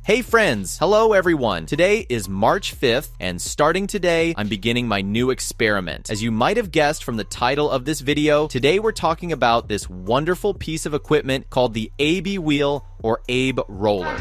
Hey friends! Hello everyone! Today is March 5th, and starting today, I'm beginning my new experiment. As you might have guessed from the title of this video, today we're talking about this wonderful piece of equipment called the AB wheel or Abe roller.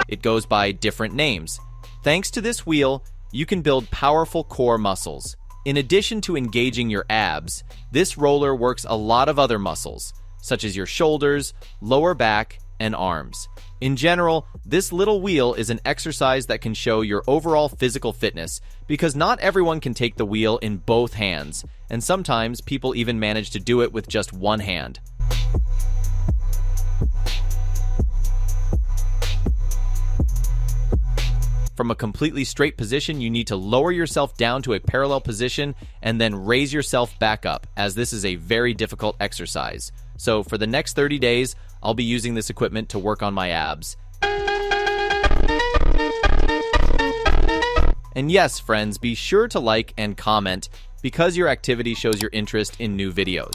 It goes by different names. Thanks to this wheel, you can build powerful core muscles. In addition to engaging your abs, this roller works a lot of other muscles, such as your shoulders, lower back, and arms. In general, this little wheel is an exercise that can show your overall physical fitness because not everyone can take the wheel in both hands, and sometimes people even manage to do it with just one hand. From a completely straight position, you need to lower yourself down to a parallel position and then raise yourself back up, as this is a very difficult exercise. So for the next 30 days, I'll be using this equipment to work on my abs. And yes, friends, be sure to like and comment because your activity shows your interest in new videos.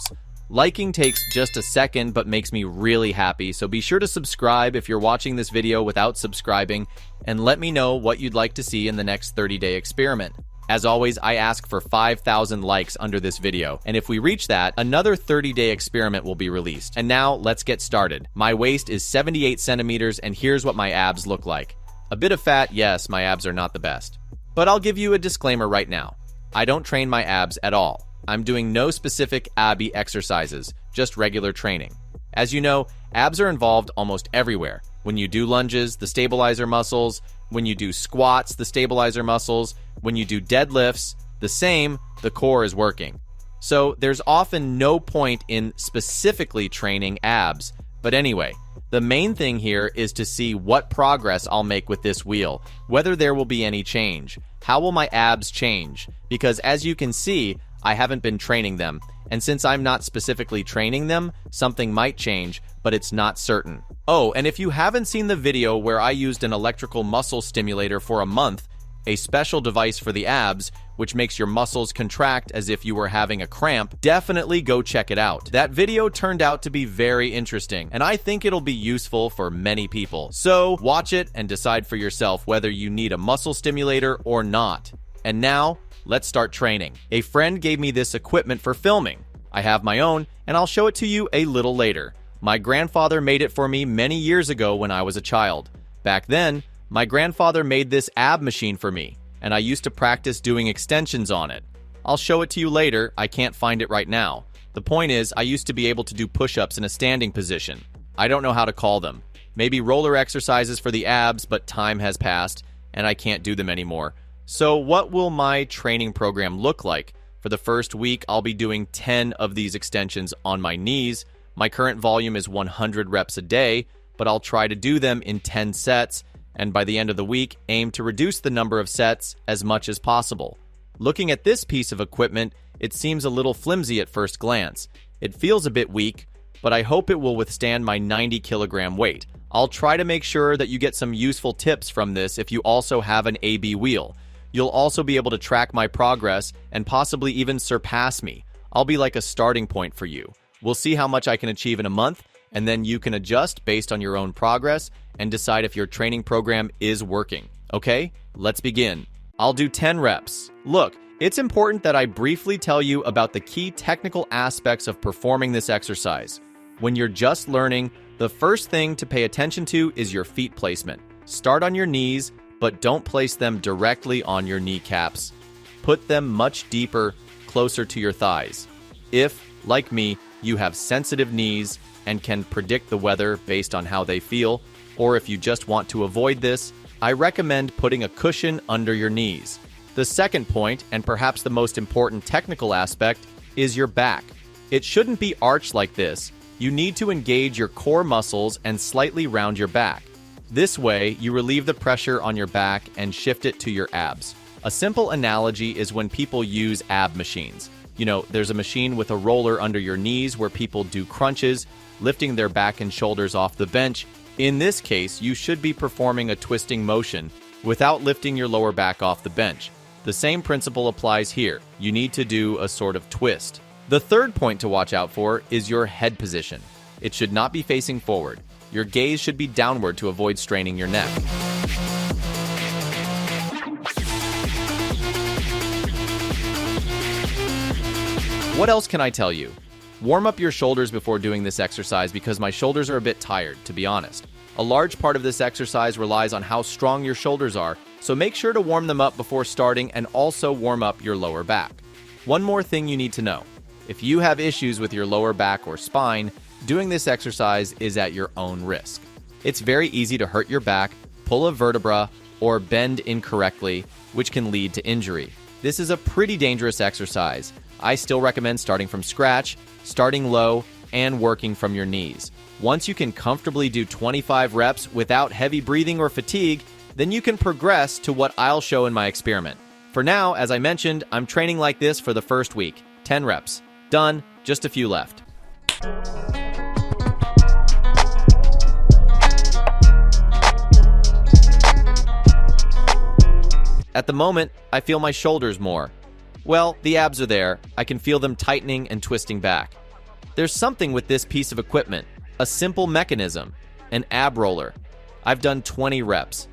Liking takes just a second but makes me really happy, so be sure to subscribe if you're watching this video without subscribing, and let me know what you'd like to see in the next 30-day experiment. As always, I ask for 5,000 likes under this video, and if we reach that, another 30-day experiment will be released. And now, let's get started. My waist is 78 centimeters, and here's what my abs look like. A bit of fat, yes, my abs are not the best. But I'll give you a disclaimer right now. I don't train my abs at all. I'm doing no specific abby exercises, just regular training. As you know, abs are involved almost everywhere. When you do lunges, the stabilizer muscles. When you do squats, the stabilizer muscles. When you do deadlifts, the same, the core is working. So there's often no point in specifically training abs. But anyway, the main thing here is to see what progress I'll make with this wheel, whether there will be any change. How will my abs change? Because as you can see, I haven't been training them, and since I'm not specifically training them, something might change, but it's not certain. Oh, and if you haven't seen the video where I used an electrical muscle stimulator for a month, a special device for the abs, which makes your muscles contract as if you were having a cramp, definitely go check it out. That video turned out to be very interesting, and I think it'll be useful for many people. So watch it and decide for yourself whether you need a muscle stimulator or not. And now, let's start training. A friend gave me this equipment for filming. I have my own, and I'll show it to you a little later. My grandfather made it for me many years ago when I was a child. Back then, my grandfather made this ab machine for me, and I used to practice doing extensions on it. I'll show it to you later, I can't find it right now. The point is, I used to be able to do push-ups in a standing position. I don't know how to call them. Maybe roller exercises for the abs, but time has passed, and I can't do them anymore. So what will my training program look like? For the first week, I'll be doing 10 of these extensions on my knees. My current volume is 100 reps a day, but I'll try to do them in 10 sets, and by the end of the week, aim to reduce the number of sets as much as possible. Looking at this piece of equipment, it seems a little flimsy at first glance. It feels a bit weak, but I hope it will withstand my 90-kilogram weight. I'll try to make sure that you get some useful tips from this if you also have an AB wheel. You'll also be able to track my progress and possibly even surpass me. I'll be like a starting point for you. We'll see how much I can achieve in a month, and then you can adjust based on your own progress and decide if your training program is working. Okay, let's begin. I'll do 10 reps. Look, it's important that I briefly tell you about the key technical aspects of performing this exercise. When you're just learning, the first thing to pay attention to is your feet placement. Start on your knees, but don't place them directly on your kneecaps. Put them much deeper, closer to your thighs. If, like me, you have sensitive knees and can predict the weather based on how they feel, or if you just want to avoid this, I recommend putting a cushion under your knees. The second point, and perhaps the most important technical aspect, is your back. It shouldn't be arched like this. You need to engage your core muscles and slightly round your back. This way, you relieve the pressure on your back and shift it to your abs. A simple analogy is when people use ab machines. You know, there's a machine with a roller under your knees where people do crunches, lifting their back and shoulders off the bench. In this case, you should be performing a twisting motion without lifting your lower back off the bench. The same principle applies here. You need to do a sort of twist. The third point to watch out for is your head position. It should not be facing forward. Your gaze should be downward to avoid straining your neck. What else can I tell you? Warm up your shoulders before doing this exercise because my shoulders are a bit tired, to be honest. A large part of this exercise relies on how strong your shoulders are, so make sure to warm them up before starting and also warm up your lower back. One more thing you need to know. If you have issues with your lower back or spine, doing this exercise is at your own risk. It's very easy to hurt your back, pull a vertebra, or bend incorrectly, which can lead to injury. This is a pretty dangerous exercise. I still recommend starting from scratch, starting low, and working from your knees. Once you can comfortably do 25 reps without heavy breathing or fatigue, then you can progress to what I'll show in my experiment. For now, as I mentioned, I'm training like this for the first week. 10 reps. Done. Just a few left. At the moment, I feel my shoulders more. Well, the abs are there. I can feel them tightening and twisting back. There's something with this piece of equipment. A simple mechanism. An ab roller. I've done 20 reps.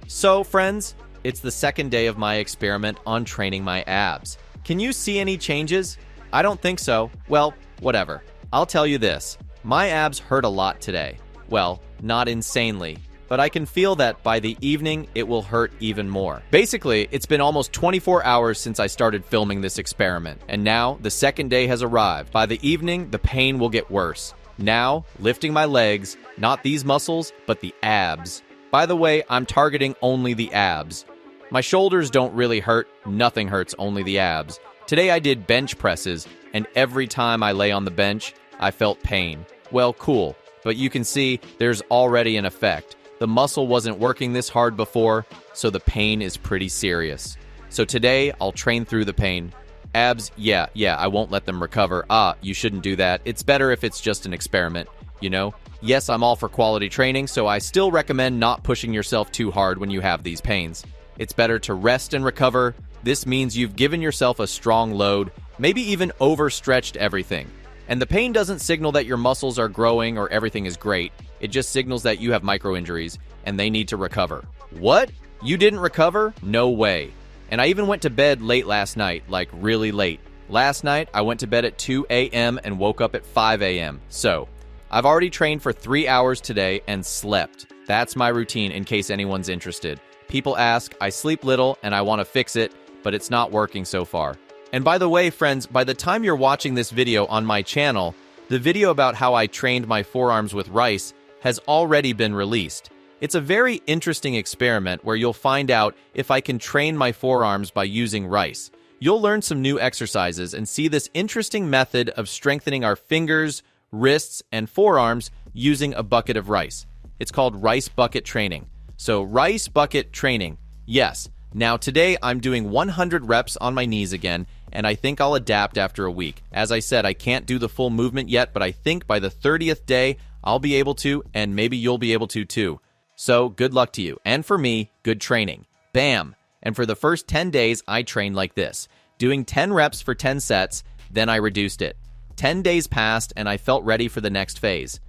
So, friends, it's the second day of my experiment on training my abs. Can you see any changes? I don't think so. Well, whatever. I'll tell you this. My abs hurt a lot today. Well, not insanely. But I can feel that by the evening, it will hurt even more. Basically, it's been almost 24 hours since I started filming this experiment, and now the second day has arrived. By the evening, the pain will get worse. Now, lifting my legs, not these muscles, but the abs. By the way, I'm targeting only the abs. My shoulders don't really hurt, nothing hurts, only the abs. Today I did bench presses, and every time I lay on the bench, I felt pain. Well, cool, but you can see there's already an effect. The muscle wasn't working this hard before, so the pain is pretty serious. So today, I'll train through the pain. Abs, yeah, I won't let them recover. You shouldn't do that. It's better if it's just an experiment, you know? Yes, I'm all for quality training, so I still recommend not pushing yourself too hard when you have these pains. It's better to rest and recover. This means you've given yourself a strong load, maybe even overstretched everything. And the pain doesn't signal that your muscles are growing or everything is great. It just signals that you have micro-injuries and they need to recover. What? You didn't recover? No way. And I even went to bed late last night, like really late. Last night, I went to bed at 2 a.m. and woke up at 5 a.m. So, I've already trained for 3 hours today and slept. That's my routine in case anyone's interested. People ask, I sleep little and I want to fix it, but it's not working so far. And by the way, friends, by the time you're watching this video on my channel, the video about how I trained my forearms with rice has already been released. It's a very interesting experiment where you'll find out if I can train my forearms by using rice. You'll learn some new exercises and see this interesting method of strengthening our fingers, wrists, and forearms using a bucket of rice. It's called rice bucket training. So rice bucket training, yes. Now today I'm doing 100 reps on my knees again, and I think I'll adapt after a week. As I said, I can't do the full movement yet, but I think by the 30th day, I'll be able to, and maybe you'll be able to too. So good luck to you. And for me, good training. Bam! And for the first 10 days, I trained like this, doing 10 reps for 10 sets, then I reduced it. 10 days passed, and I felt ready for the next phase.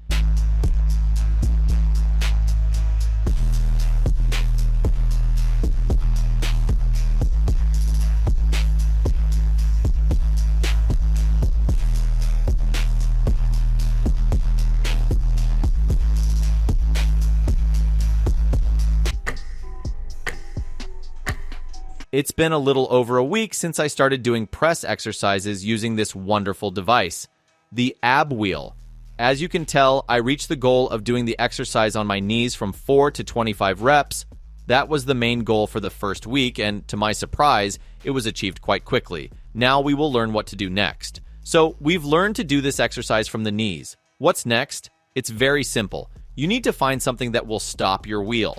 It's been a little over a week since I started doing press exercises using this wonderful device, the ab wheel. As you can tell, I reached the goal of doing the exercise on my knees from 4 to 25 reps. That was the main goal for the first week, and to my surprise, it was achieved quite quickly. Now we will learn what to do next. So we've learned to do this exercise from the knees. What's next? It's very simple. You need to find something that will stop your wheel.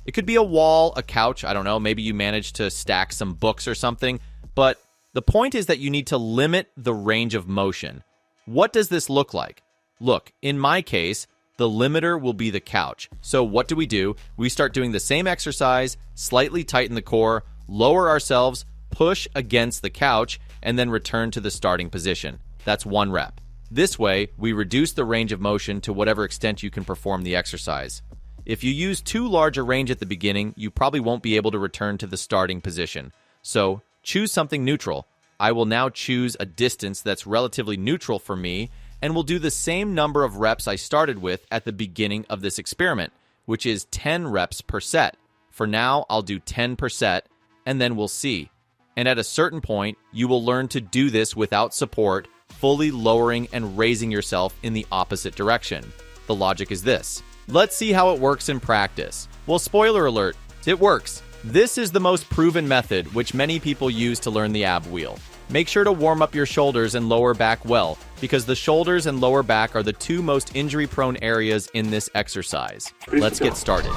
It could be a wall, a couch, I don't know, maybe you managed to stack some books or something, but the point is that you need to limit the range of motion. What does this look like? Look, in my case, the limiter will be the couch. So what do? We start doing the same exercise, slightly tighten the core, lower ourselves, push against the couch, and then return to the starting position. That's 1 rep. This way, we reduce the range of motion to whatever extent you can perform the exercise. If you use too large a range at the beginning, you probably won't be able to return to the starting position. So, choose something neutral. I will now choose a distance that's relatively neutral for me, and will do the same number of reps I started with at the beginning of this experiment, which is 10 reps per set. For now, I'll do 10 per set, and then we'll see. And at a certain point, you will learn to do this without support, fully lowering and raising yourself in the opposite direction. The logic is this. Let's see how it works in practice. Well, spoiler alert, it works. This is the most proven method, which many people use to learn the ab wheel. Make sure to warm up your shoulders and lower back well, because the shoulders and lower back are the two most injury-prone areas in this exercise. Let's get started.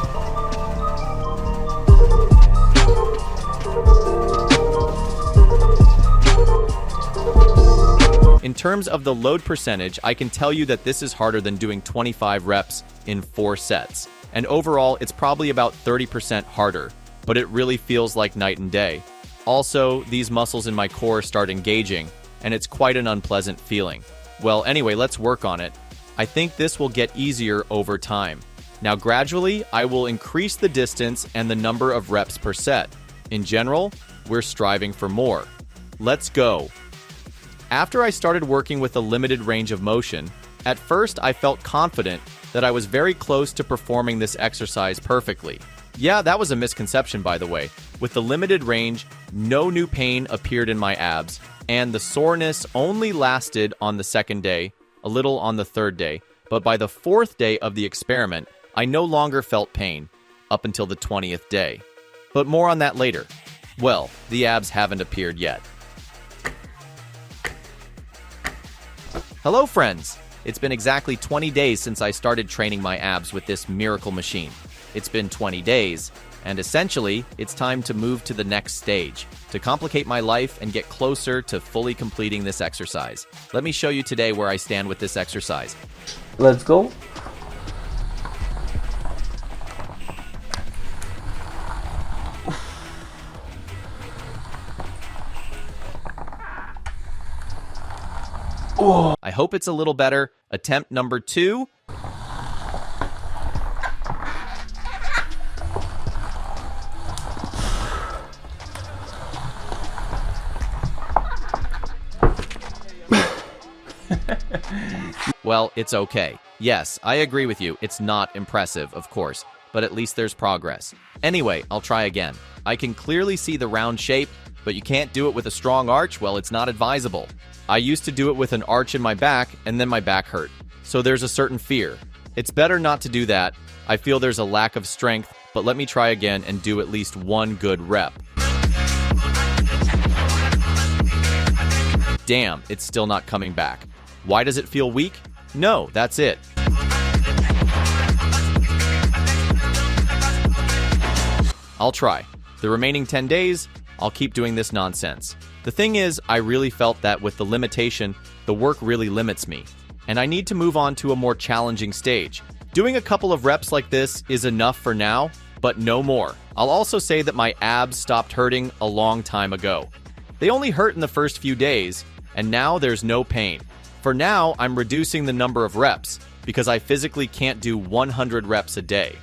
In terms of the load percentage, I can tell you that this is harder than doing 25 reps in 4 sets. And overall, it's probably about 30% harder, but it really feels like night and day. Also, these muscles in my core start engaging, and it's quite an unpleasant feeling. Well, anyway, let's work on it. I think this will get easier over time. Now, gradually, I will increase the distance and the number of reps per set. In general, we're striving for more. Let's go. After I started working with a limited range of motion, at first I felt confident that I was very close to performing this exercise perfectly. Yeah, that was a misconception, by the way. With the limited range, no new pain appeared in my abs, and the soreness only lasted on the second day, a little on the third day, but by the 4th day of the experiment, I no longer felt pain, up until the 20th day. But more on that later. Well, the abs haven't appeared yet. Hello, friends! It's been exactly 20 days since I started training my abs with this miracle machine. It's been 20 days, and essentially, it's time to move to the next stage, to complicate my life and get closer to fully completing this exercise. Let me show you today where I stand with this exercise. Let's go. I hope it's a little better. Attempt number 2. Well, it's okay. Yes, I agree with you. It's not impressive, of course, but at least there's progress. Anyway, I'll try again. I can clearly see the round shape, but you can't do it with a strong arch. Well, it's not advisable. I used to do it with an arch in my back, and then my back hurt. So there's a certain fear. It's better not to do that. I feel there's a lack of strength, but let me try again and do at least one good rep. Damn, it's still not coming back. Why does it feel weak? No, that's it. I'll try. The remaining 10 days, I'll keep doing this nonsense. The thing is, I really felt that with the limitation, the work really limits me, and I need to move on to a more challenging stage. Doing a couple of reps like this is enough for now, but no more. I'll also say that my abs stopped hurting a long time ago. They only hurt in the first few days, and now there's no pain. For now, I'm reducing the number of reps, because I physically can't do 100 reps a day.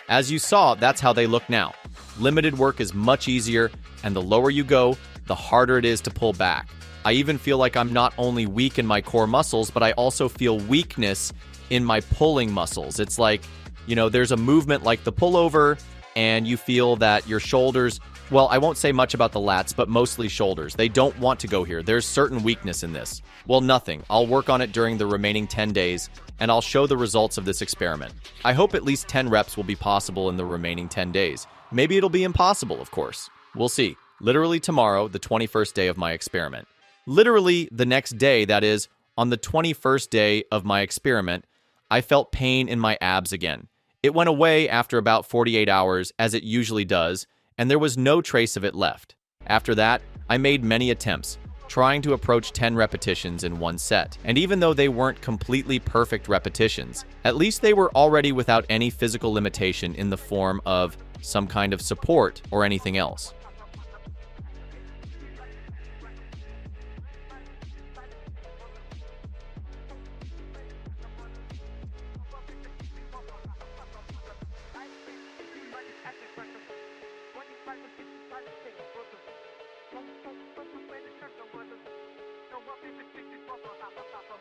As you saw, that's how they look now. Limited work is much easier, and the lower you go, the harder it is to pull back. I even feel like I'm not only weak in my core muscles, but I also feel weakness in my pulling muscles. It's like, there's a movement like the pullover, and you feel that your shoulders, well, I won't say much about the lats, but mostly shoulders. They don't want to go here. There's certain weakness in this. Well, nothing. I'll work on it during the remaining 10 days, and I'll show the results of this experiment. I hope at least 10 reps will be possible in the remaining 10 days. Maybe it'll be impossible, of course. We'll see. Literally tomorrow, the 21st day of my experiment. Literally the next day, that is, on the 21st day of my experiment, I felt pain in my abs again. It went away after about 48 hours, as it usually does, and there was no trace of it left. After that, I made many attempts, trying to approach 10 repetitions in one set. And even though they weren't completely perfect repetitions, at least they were already without any physical limitation in the form of some kind of support or anything else.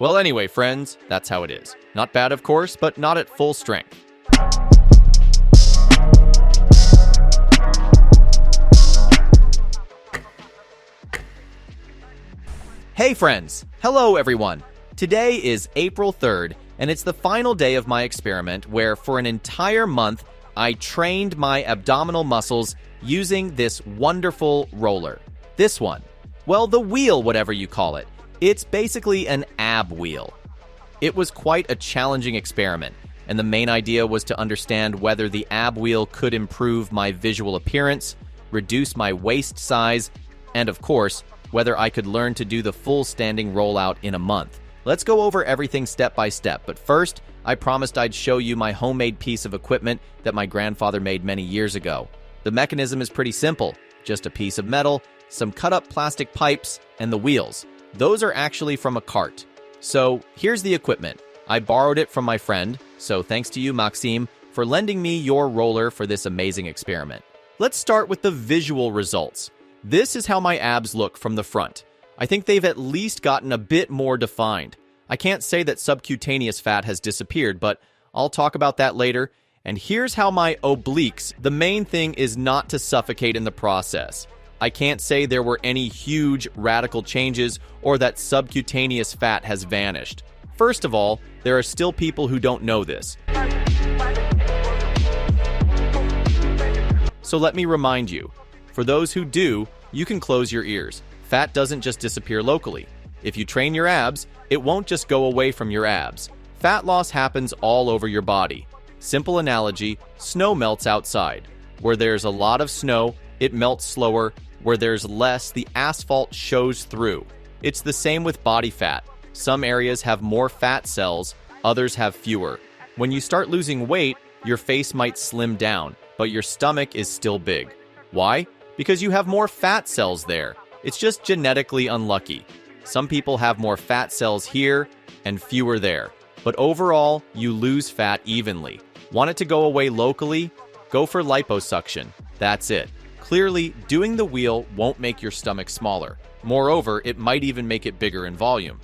Well, anyway, friends, that's how it is. Not bad, of course, but not at full strength. Hey friends! Hello everyone! Today is April 3rd, and it's the final day of my experiment where for an entire month I trained my abdominal muscles using this wonderful roller. This one. Well, the wheel, whatever you call it. It's basically an ab wheel. It was quite a challenging experiment, and the main idea was to understand whether the ab wheel could improve my visual appearance, reduce my waist size, and of course, whether I could learn to do the full standing rollout in a month. Let's go over everything step by step, but first, I promised I'd show you my homemade piece of equipment that my grandfather made many years ago. The mechanism is pretty simple, just a piece of metal, some cut-up plastic pipes, and the wheels. Those are actually from a cart. So, here's the equipment. I borrowed it from my friend, so thanks to you, Maxime, for lending me your roller for this amazing experiment. Let's start with the visual results. This is how my abs look from the front. I think they've at least gotten a bit more defined. I can't say that subcutaneous fat has disappeared, but I'll talk about that later. And here's how my obliques, the main thing is not to suffocate in the process. I can't say there were any huge radical changes or that subcutaneous fat has vanished. First of all, there are still people who don't know this. So let me remind you. For those who do, you can close your ears. Fat doesn't just disappear locally. If you train your abs, it won't just go away from your abs. Fat loss happens all over your body. Simple analogy, snow melts outside. Where there's a lot of snow, it melts slower. Where there's less, the asphalt shows through. It's the same with body fat. Some areas have more fat cells, others have fewer. When you start losing weight, your face might slim down, but your stomach is still big. Why? Because you have more fat cells there. It's just genetically unlucky. Some people have more fat cells here and fewer there. But overall, you lose fat evenly. Want it to go away locally? Go for liposuction. That's it. Clearly, doing the wheel won't make your stomach smaller. Moreover, it might even make it bigger in volume.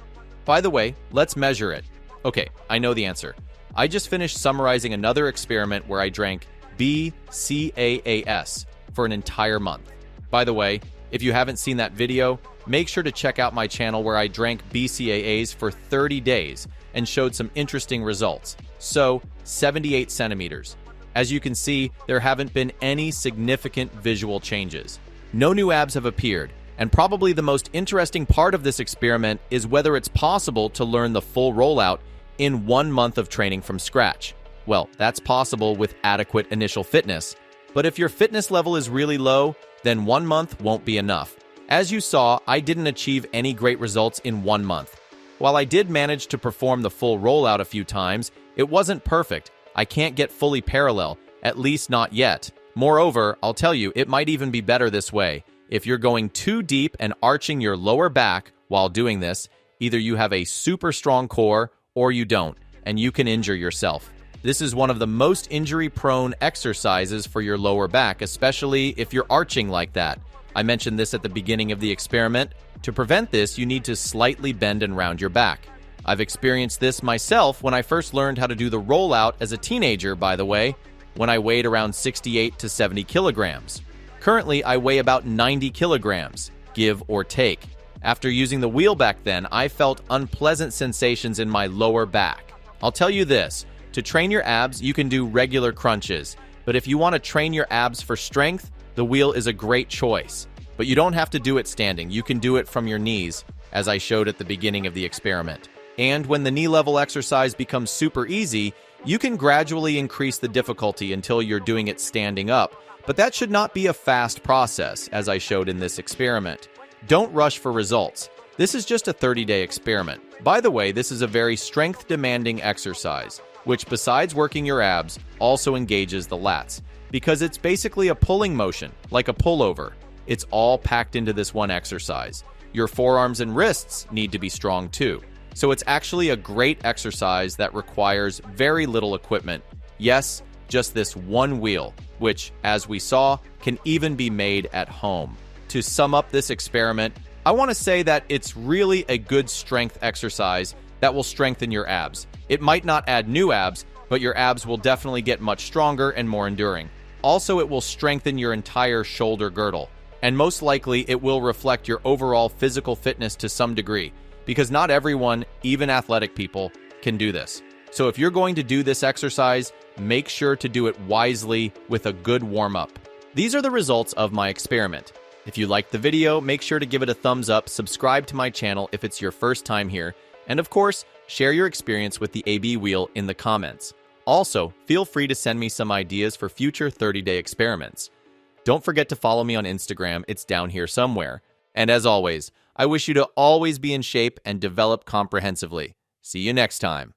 By the way, let's measure it. Okay, I know the answer. I just finished summarizing another experiment where I drank BCAAs for an entire month. By the way, if you haven't seen that video, make sure to check out my channel where I drank BCAAs for 30 days and showed some interesting results. So, 78 centimeters. As you can see, there haven't been any significant visual changes. No new abs have appeared, and probably the most interesting part of this experiment is whether it's possible to learn the full rollout in 1 month of training from scratch. Well, that's possible with adequate initial fitness. But if your fitness level is really low, then 1 month won't be enough. As you saw, I didn't achieve any great results in 1 month. While I did manage to perform the full rollout a few times, it wasn't perfect. I can't get fully parallel, at least not yet. Moreover, I'll tell you, it might even be better this way. If you're going too deep and arching your lower back while doing this, either you have a super strong core or you don't, and you can injure yourself. This is one of the most injury-prone exercises for your lower back, especially if you're arching like that. I mentioned this at the beginning of the experiment. To prevent this, you need to slightly bend and round your back. I've experienced this myself when I first learned how to do the rollout as a teenager, by the way, when I weighed around 68 to 70 kilograms. Currently, I weigh about 90 kilograms, give or take. After using the wheel back then, I felt unpleasant sensations in my lower back. I'll tell you this. To train your abs, you can do regular crunches, but if you want to train your abs for strength, the wheel is a great choice. But you don't have to do it standing, you can do it from your knees, as I showed at the beginning of the experiment. And when the knee level exercise becomes super easy, you can gradually increase the difficulty until you're doing it standing up, but that should not be a fast process, as I showed in this experiment. Don't rush for results. This is just a 30-day experiment. By the way, this is a very strength-demanding exercise, which besides working your abs, also engages the lats, because it's basically a pulling motion, like a pullover. It's all packed into this one exercise. Your forearms and wrists need to be strong too. So it's actually a great exercise that requires very little equipment. Yes, just this one wheel, which, as we saw, can even be made at home. To sum up this experiment, I want to say that it's really a good strength exercise that will strengthen your abs. It might not add new abs, but your abs will definitely get much stronger and more enduring. Also, it will strengthen your entire shoulder girdle, and most likely it will reflect your overall physical fitness to some degree, because not everyone, even athletic people, can do this. So if you're going to do this exercise, make sure to do it wisely with a good warm-up. These are the results of my experiment. If you liked the video, make sure to give it a thumbs up, subscribe to my channel if it's your first time here, and of course, share your experience with the AB wheel in the comments. Also, feel free to send me some ideas for future 30-day experiments. Don't forget to follow me on Instagram, it's down here somewhere. And as always, I wish you to always be in shape and develop comprehensively. See you next time.